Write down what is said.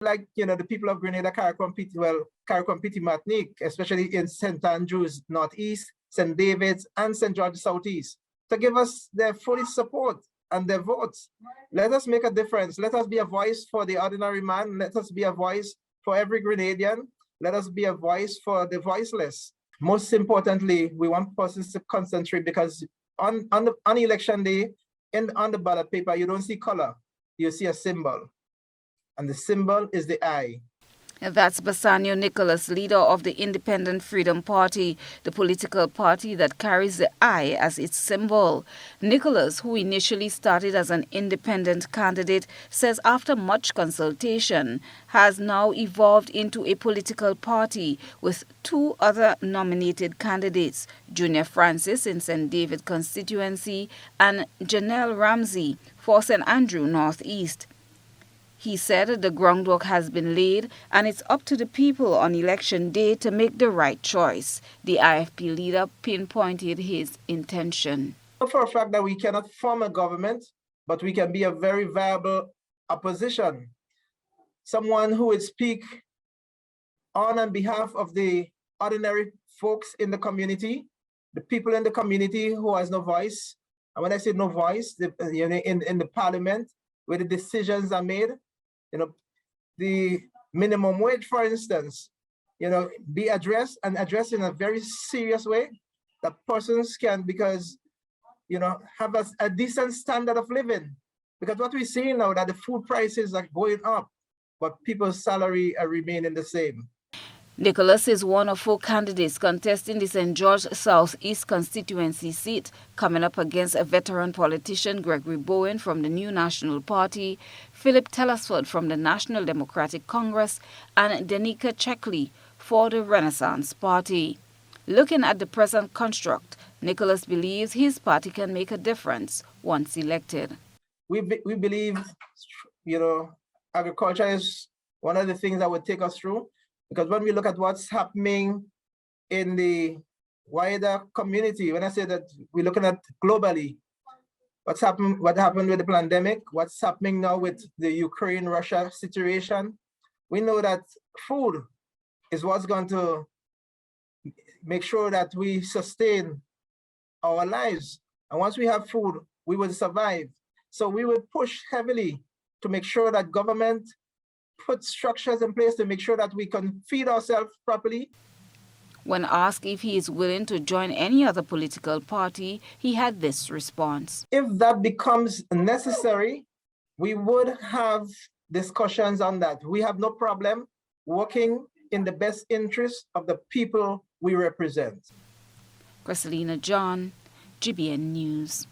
Like, the people of Grenada carry compete Martinique, especially in St. Andrews Northeast, St. David's, and St. George Southeast, to give us their full support and their votes. Let us make a difference. Let us be a voice for the ordinary man. Let us be a voice for every Grenadian. Let us be a voice for the voiceless. Most importantly, we want persons to concentrate, because on election day, on the ballot paper, you don't see color, you see a symbol. And the symbol is the eye. That's Bassanio Nicholas, leader of the Independent Freedom Party, the political party that carries the eye as its symbol. Nicholas, who initially started as an independent candidate, says after much consultation, has now evolved into a political party with two other nominated candidates, Junior Francis in St. David constituency and Janelle Ramsey for St. Andrew Northeast. He said the groundwork has been laid and it's up to the people on election day to make the right choice. The IFP leader pinpointed his intention. For a fact that we cannot form a government, but we can be a very viable opposition. Someone who would speak on behalf of the ordinary folks in the community, the people in the community who has no voice. And when I say no voice, in the parliament, where the decisions are made, the minimum wage, for instance, be addressed and addressed in a very serious way that persons can, because, have a decent standard of living. Because what we see now that the food prices are going up, but people's salary are remaining the same. Nicholas is one of four candidates contesting the St. George Southeast constituency seat, coming up against a veteran politician Gregory Bowen from the New National Party, Philip Telesford from the National Democratic Congress, and Danica Checkley for the Renaissance Party. Looking at the present construct, Nicholas believes his party can make a difference once elected. We believe, agriculture is one of the things that would take us through. Because when we look at what's happening in the wider community, when I say that we're looking at globally, what happened with the pandemic, what's happening now with the Ukraine-Russia situation, we know that food is what's going to make sure that we sustain our lives. And once we have food, we will survive. So we will push heavily to make sure that government put structures in place to make sure that we can feed ourselves properly. When asked if he is willing to join any other political party, he had this response. If that becomes necessary, we would have discussions on that. We have no problem working in the best interest of the people we represent. Cresselina John, GBN News.